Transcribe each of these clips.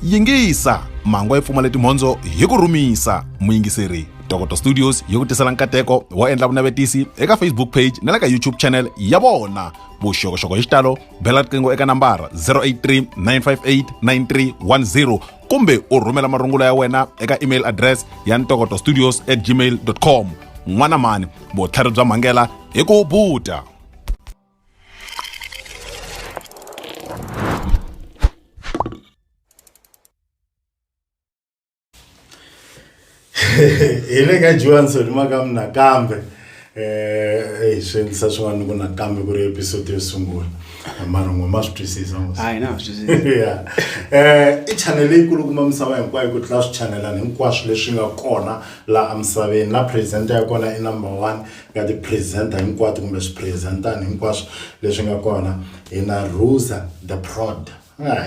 yingisa mangwa yi pfumala timhondzo hi ku rhumisa. Muyingiseri Tokoto Studios yi ku tisela nkateko wo endla vunavetisi eka Facebook page na le ka YouTube channel ya vona. Vuxokoxoko hi xitalo bela riqingho eka nambara 083 958 9310 kumbe u rhumela marungulo ya wena eka email address ya ntokotostudios@gmail.com. N'wana mani vutlhari bya mhangela hi ku buta. Ile ka Johnson makamna kambe swi swin'wana ku nakambe ku ri episode yo sungula mara ngoma swi twisisa hayi na swi twisisa yeah I channel yikulu kuma misava hinkwayo ku tlula swi channelana hinkwaswo leswi nga kona la emisaveni na presenter ya kona I number 1 ka ti presenter hinkwato kumbe swi presentani hinkwaswo leswi nga kona ina Rosa the Prod.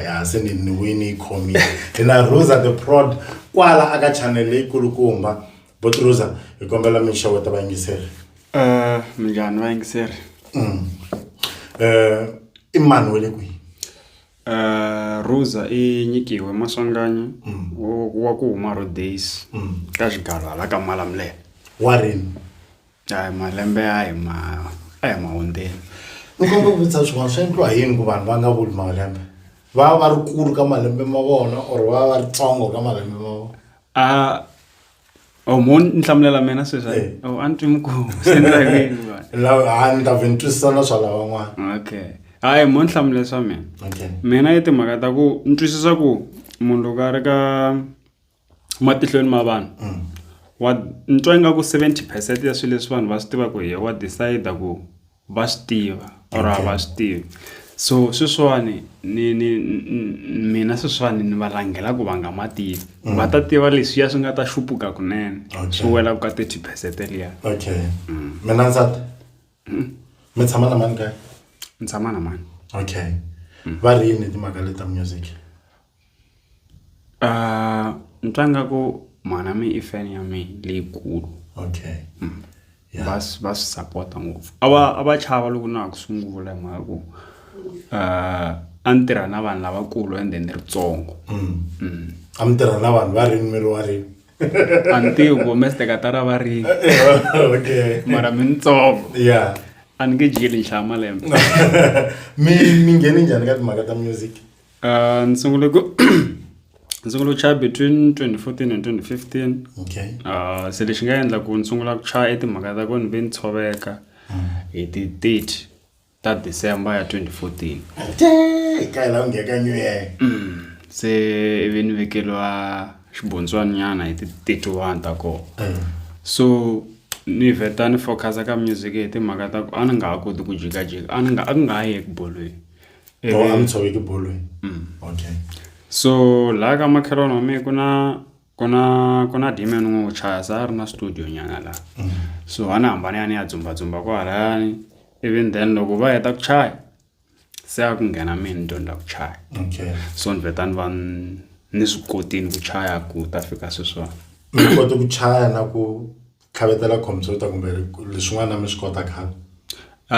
Ya seni ni wini comedy ina Rosa the Prod kwala aka channel yikulukumba but Rosa ikombela mixaweta vayingiseri minjhani vayingiseri imani wele kwi Rosa I nyikiwe maswanganyi wa ku huma Rodays ka xigalala ka Malamulele warini malembe ayi mahundeni ukomba ku vutisa swin'wana swi endliwa yini ku vanhu va nga vuli malembe va ri kulu ka malembe ma vona or va ri tsongo ka malembe ma vona mo nhlamulela mina sweswi anti mkulu sendla yini la anda ventusana swa lava van'wana okay mo nhlamulela swa mina mina yi timhaka ta ku ntwisisa ku munhu loko a ri ka matihlweni ma vanhu wa ntwenga ku 70% ya swilo leswi vanhu va swi tiva ku hi wa decide ku va swi tiva or va swi tivi so sweswiwani mina sweswiwani ni va rhangela ku va nga mativi va ta tiva leswi ya swi nga ta xupuka kunene swi wela ka 30% liya mina nsati mi tshama na mani kaya ni tshama na mani va ri yini timhaka leta music ntwanga ku mana mi I fan ya mi leyikulu va swi support ngopfu ava chava loko na ku sungula hi mhaka ku a ni tirha na vanhu lavakulu ende ni ritsongo a mi tirha na vanhu va rini miri wa rini a ni tivi ku mestekatara va rini mara mi ntsongo a ni nge jeli nhlaya malembe mi ngheni njhani ka timhaka ta music ni sungule ku chaya between 2014 and 2015 se lexi nga endla ku ni sungula ku chaya I timhaka ta ku ni ve ni tshoveka hi ti 30 ta December ya 2014 ka la ngeka new year se ivi ni vekeliwa xibondzwana nyana hi ti 31 ta ko so ni veta ni focus ka music hi timhaka ta ku a ni nga ha koti ku jikajika a nga yi eku bolweni am tshoveki bolweni so la ka makhelwana wa mina kuna demon n'we chaya sa ri na studio nyana la so ana hambana yani ya dzumba kwalani even then loko va heta ku chaya se a ku nghena mina ni dyondza ku chaya so ni veta ni va ni swi kotini ku chaya ku ta fika sweswiwani mi kota ku chaya na ku khavetela computer kumbe leswin'wana mi swi kota khale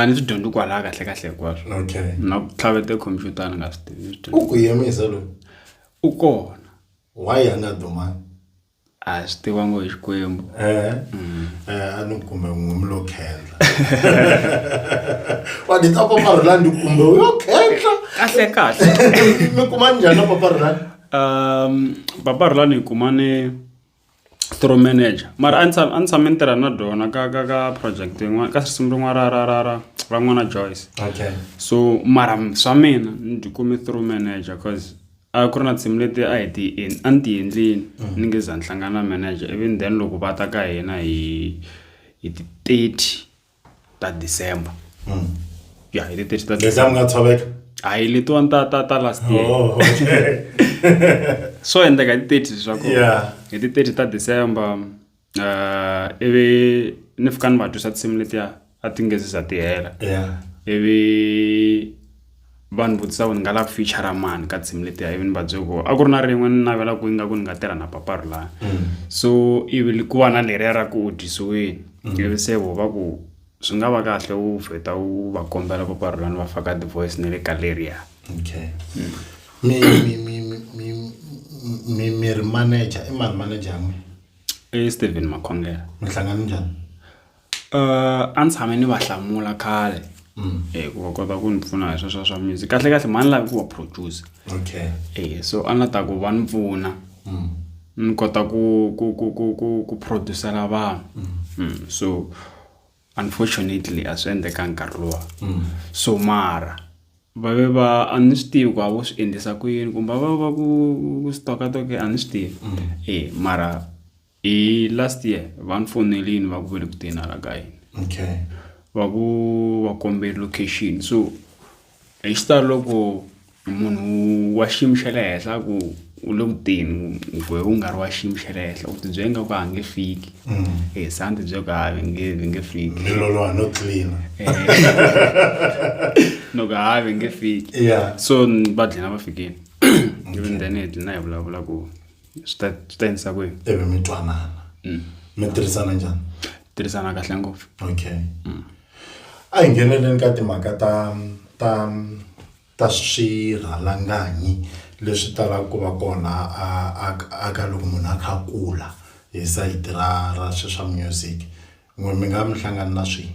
ni swi dyondza kwala kahle hinkwaswo na ku tlhaveta computer ni nga swi tivi u ku yemisa lo u kona why anga duma a swi tivango hi Xikwembu a ni kumbe n'wimi lo khendla wa di ta Papa Rolandi kumbe yo khendla kahle mi kuma njhani Papa Rolandi Papa Rolandi hi kumane store manager mara a ni tshame ni tirha na dona ka project yin'wana ka system rin'wana ra n'wana Joyce so mara swa mina ni kume store manager cause a ku ri na team leti a ni ti endlini ni nge za ni hlangana na manager even then loko va ta ka hina hi ti 30 ta December hi ti 30 ta December nga tshoveka hayi letiwani ta last year so endeka hi ti 30 swa ku hi ti 30 ta December ivi ni fika ni va twisa team leti a ti nge za ti hela ivi vanhu vutisa ku ni nga la ku feature mani ka team leti ivi ni va byela ku a ku ri na rin'we ni navela ku ingaku ni nga tirha na Papa Rolandi so ivi ku va na leriya ra ku u dyisiweni ivi se vo va ku swi nga va kahle u vheta u va kombela Papa Rolandi va faka the voice ne le ka leriya mi ri manager I manager n'wi Steven Makhongela mi hlangana njhani a ndzi tshame ni va hlamula khale ku va kota ku ni pfuna hi sweswo swa music kahle mani lavi ku va producer okay so a ni ta ku va ni pfuna ni kota ku producela vanhu so unfortunately a swi endleka nkarhi luwa so mara va ve va a ni swi tivi ku a vo swi endlisa ku yini kumbe va ku stoka-toke a ni swi tivi mara hi last year va ni fonelini va ku vele ku teni hala ka yini okay va ku va kombela location so hi xitalo loko munhu wa xiyimo xa le henhla ku u le ku teni u nga ri wa xiyimo xa le henhla u tibyela nga ku a nge fiki se a ni tibyela ku a va nge fiki miloloha no clean no ka va nge fiki yeah so va dlina va fikini even then hi dlina hi vulavula ku swi ta endlisa ku yini ivi mi twanana mi tirhisana njhani tirhisana kahle ngopfu okay a hi ngheneleni ka timhaka ta swirhalanganyi leswi talaka ku va kona aka loko munhu a kha a kula hi sayiti ra swi swa music n'we mi nga mi hlangana na swi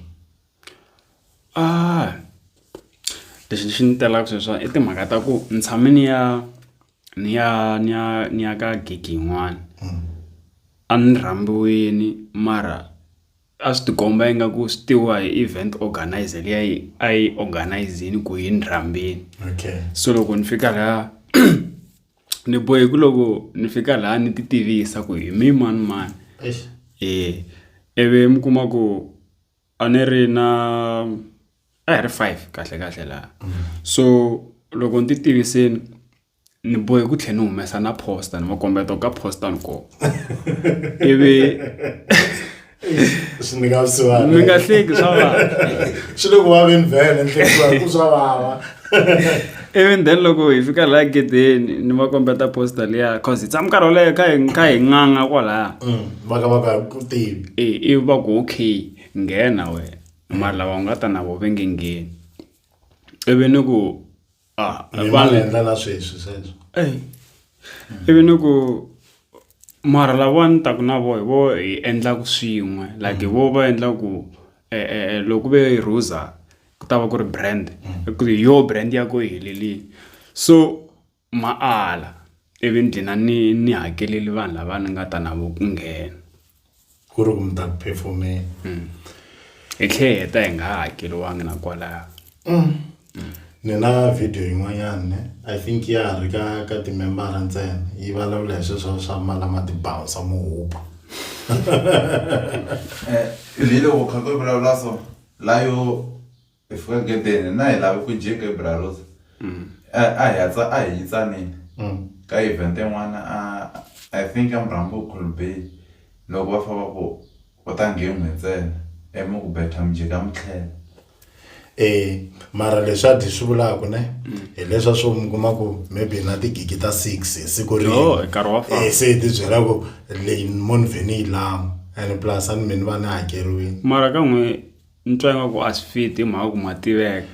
lexi ni telaka sweswo I timhaka ta ku ni tshame ni ya ka gig yin'wana a ni rhambiwini mara a swi tikomba ingaku swi tiwa hi event organizer leyi a yi organizini ku hi ni rhambini okay so loko ni fika laha ni bohe ku loko ni fika laha ni ti tivisa ku hi mi mani ivi mi kuma ku a ni ri na a hi ri 5 kahle laha so loko ni ti tiviseni ni bohe ku tlhela ni humesa na poster ni va kombeta ka poster ni ko ivi swi ni nga vusiwana mi nga hleki swa vava swi le ku vaveni vhele nhlekisana ku swa vava even then loko hi fika laha gedeni ni va kombeta poster liya cause hi tshama nkarhi wo leha kha hi nganga kwalaya va ka ku tivi ivi va ku okay nghena we mara lava u nga ta na vo ve nge ngheni ivi ni ku vanhu endla na sweswi sweswo ivi ni ku mara lava ni taku na vo hi vo hi endlaku swin'we like vo va endlaku loko ve hi Rosa ku ta va ku ri brand ku yo brand ya ko hi helelini so maala ivi ni dlina ni hakeleli vanhu lava ni nga ta na vo ku nghena ku ri ku mi ta ku performeni hi tlhe heta hi nga hakeliwangi na kwalaya ni na video yin'wanyana ne I think ya ha ri ka timembara ntsena yi vulavula hi sweswo swa malama tibounce muhubu hi loko kha ku vulavula so layo hi fika gedeni na hi lavi ku jika Braros a hi yitsanini ka event yin'wana I think Mrambo Kulbe loko va famba ku u ta ngheni ntsena ku betha mjika mtlhela mara leswi a swi vulaka ne hi leswa swo mi kuma ku maybe na tigigi ta 6 siku rin'we se ti byela ku leyi munhu vheni yi lamu and plus a ni mi ni va ni hakeriwini mara ka n'we ni twa ingaku a swi fit hi mhaka ku ma tiveka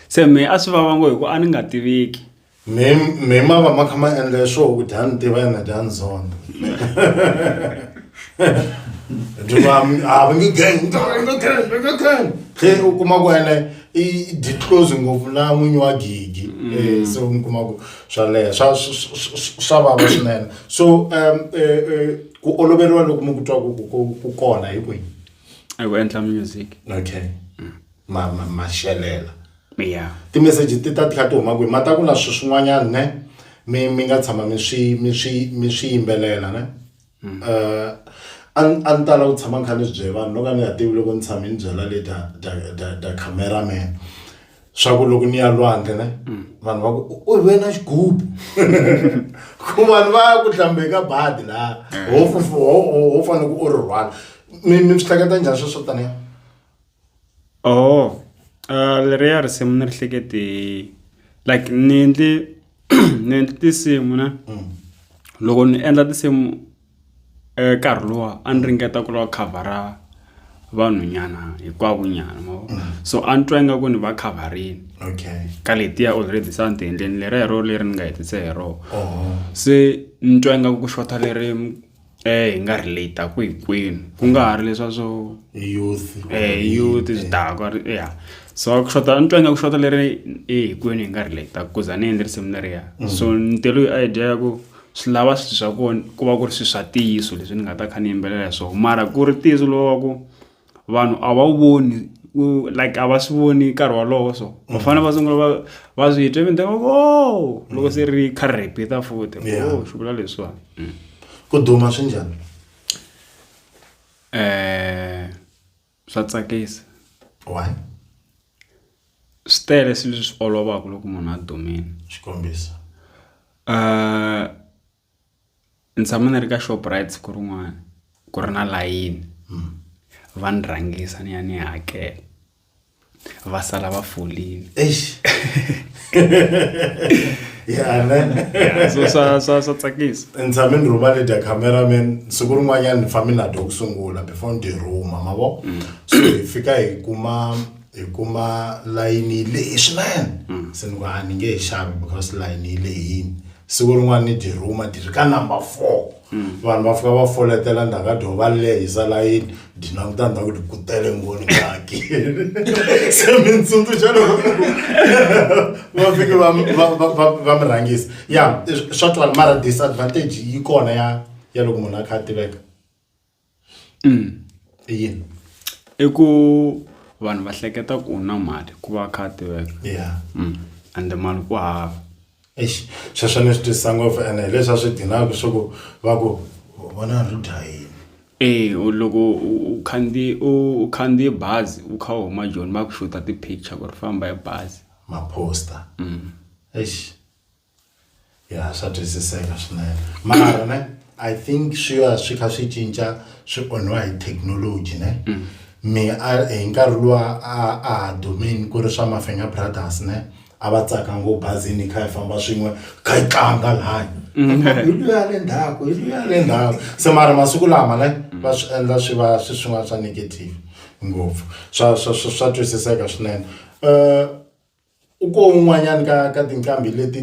se me a swi vava ngo hi ku a ni nga tiveki mi ma va ma kha ma endla swo ku dya ni tiva yena dya ni zonda va nge gang ke u kuma ku ene I disclose ngopfu na n'winyi wa gigi so mi kuma ku swaleha swa vava swinene so ku oloveriwa loko mi ku twa ku kona hi kwihi ku endla music okay ma shelela yeah ti-message ti ta ti kha ti huma kwihi ma ta ku na swin'wanyana ne mi nga tshama mi swi yimbelela ne a ni tala ku tshama ni kha ni swi byela vanhu loko a ni nga tivi loko ni tshame ni byela le da cameraman swa ku loko ni ya lwandle ne vanhu va ku u ve na xigubu ku vanhu va ya ku hlambeka badi laha ho fanele ku u ri rhwala mi swi hleketa njhani sweswo taniya leriya risimu ni ri hleketi like ni endli tinsimu ne loko ni endla tinsimu nkarhi luwa a ni ringeta ku lava khavhara vanhunyana hinkwavo-nyana mavo so a ni twa ingaku ni va coverini ka letiya already sa ni ti endleni leri leri ni nga hetise hi rona se ni twa ingaku ku xota leri hi nga relate-aku hinkwenu ku nga ha ri leswa swo youth swidakwa ya so ku xota ni twa ingaku xota leri hinkwenu hi nga relate-aku ku za ni endle risimu leriya so ni te loyi idea ya ku swi lava swilo swa kona ku va ku ri swilo swa tiyiso leswi ni nga ta kha ni yimbelela hi swona mara ku ri tiyiso lowu wa ku vanhu a va wu voni like a va swi voni nkarhi walowo so va fanele va sungula va swi twa ivi loko se ri kha ri repeat-a futhi swi vula leswiwani ku duma swi njhani swa tsakisa why swi tele swilo leswi olovaka loko munhu a dumile xikombiso ni tshama ni ri ka Shoprite siku rin'wana ku ri na layini va ni rhangisa ni ya ni hakela va sala va folini swa tsakisa ni tshame ni rhuma ledya cameraman siku rin'wanyana ni fambe na dya ku sungula before ni rhuma mavo so hi fika hi kuma layini leyi swinene se ni ku ni nge hi xavi because layini yi lehini siku rin'wana ni dyi rhuma di ri ka number 4 vanhu va fika va foletela ndhaka dyo va lehisa layini di languta ndhaku di ku tele ngoni nga hakeli se mi tsundzuxa loko va fike va mi rhangisa ya swa twala mara disadvantage yi kona ya loko munhu a kha a tiveka i yini i ku vanhu va hleketa ku na mali ku va kha a tiveka and mali ku hava sweswo ni swi twisisa ngopfu ene leswi a swi dinaka swa ku va ku vona ri dayini loko u khandziye bazi u kha u huma joni va ku xuta ti-picture ku ri famba hi bazi maposter ya swa twisiseka swinene mara ne I think swi kha swi cinca swi onhiwa hi technology ne mi hi nkarhi luwa a domain ku ri swa Mafenya Brothers ne a va tsaka ngo bazini kha hi famba swin'we kha hi tlanga lani hi luya le ndzhaku se mara masiku lama ne va swi endla swi va swin'wana swa negative ngopfu swa twisiseka swinene u ko un'wanyana ka tinkambi leti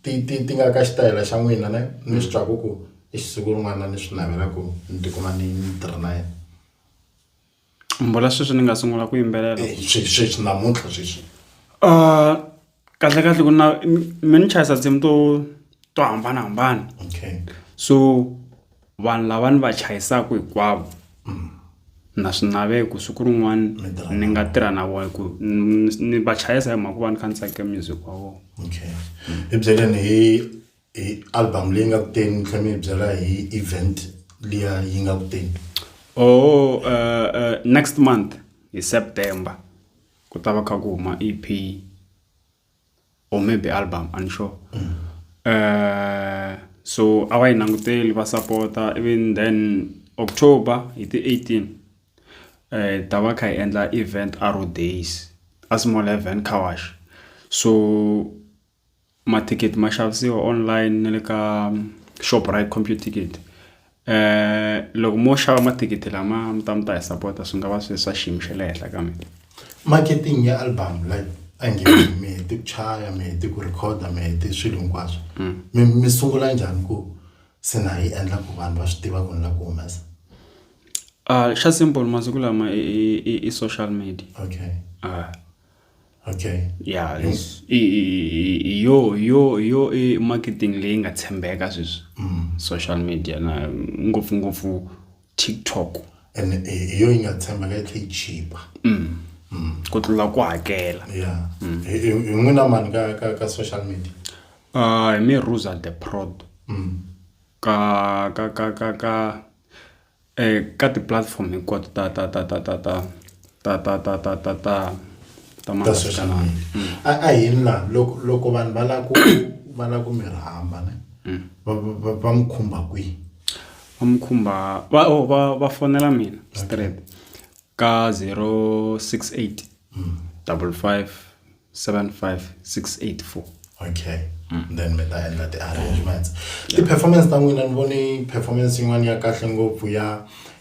ti nga ka xitayela xa n'wina ne ni swi twaku ku i siku rin'wana ni swi navela ku ni tikuma ni tirha na yena mbula sweswi ni nga sungula ku yimbelela sweswi namuntlha sweswi kahle ku na mi ni chayisa tinsimu to hambanahambana so vanhu lava ni va chayisaka hinkwavo na swi naveko siku rin'wana ni nga tirha na vona ku ni va chayisa hi mhaka va ni kha ni tsakela music wa vona hi byeleni hi album leyi nga ku teni tlhela mi hi byela hi event liya yi nga ku teni next month hi September ku ta va kha ku huma EP or maybe album I'm sure so a va yi languteli va supporta even then October hi ti 18 ta va kha hi endla event Arrow Days a small event Kawash so ma-ticket ma xavisiwa online na le ka Shoprite computer ticket loko mo xava ma-ticket lama mi ta hi supporta swi nga va swi swa xiyimo xa le henhla ka mina marketing ya album like ange mi ti chaya mi ti ku recorda mi ti swilo hinkwaswo mi sungula njhani ku se na hi endla ku vanhu va swi tiva ku ni la ku humesa xa simple masiku lama i social media okay yeah yo i marketing leyi nga tshembeka sweswi social media na ngopfungopfu TikTok and yo yi nga tshembeka yi tlhe cheaper ku tlula ku hakela hi n'wina mani ka social media hi me Ruza the Prod ka ti-platform hinkwato ta social media a yini la loko vanhu va la ku mi rhamba ne va mi khumba kwihi va mi khumba va fonela mina straight ka 068 55 75 684 then me ta endla ti-arrangements ti-performance ta n'wina ni voni performance yin'wana ya kahle ngopfu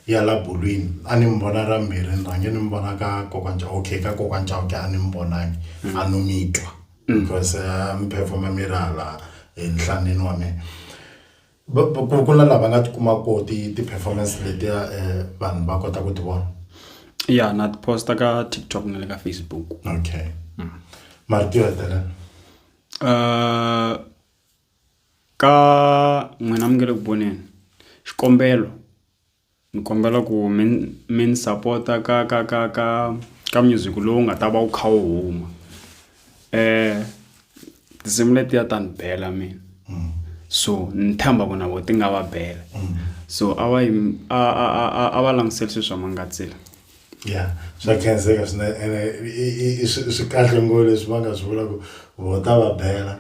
ya la bulwini a ni mi vona ra mbirhi ni rhange ni mi vona ka kokwana Chauke. Okay, ka kokwana Chauke a ni mi vonangi a no mi twa because mi performa mi ri hala enhlaneni wa mina ku na lava nga tikuma ko ti-performance letiya vanhu va kota ku ti vona ya na ti posta ka TikTok na le ka Facebook. okay mara ti hetelela ka n'wina mi nge le ku voneni xikombelo ni kombela ku mi support ka music lowu nga ta va wu kha wu huma tinsimu letiya ta ni bela mina so ni tshemba ku na vo ti nga va bela so a va langutiseli sweswi swa mangatsela ya swa khenseka swinene swi kahle ngopfu leswi va nga swi vula ku vo ta va bela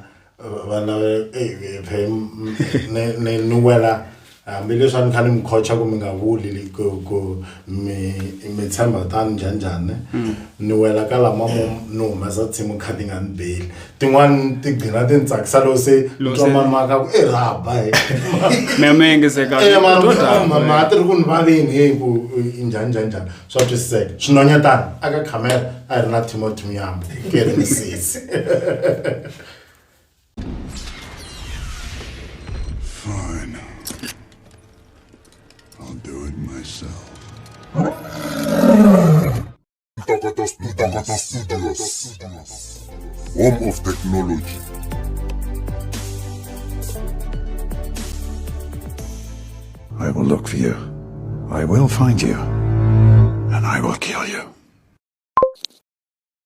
vana ni wela hambileswi a ni kha ni mi khocha ku mi nga vuli ku mi tshemba tani njhanjhani ni wela ka lama ni humesa nsimu kha ti nga ni beli tin'wani ti gqina ti ni tsakisa loko se twa mani maka ku rhaba me yingiseka ma ti ri ku ni valeni ku njhaninjhanijhani swa twisiseka swinonyatani aka khamera a hi ri na Timothy Muyambo ke ri misisi Fine. I'll do it myself. Takata Studios. Home of technology. I will look for you. I will find you. And I will kill you.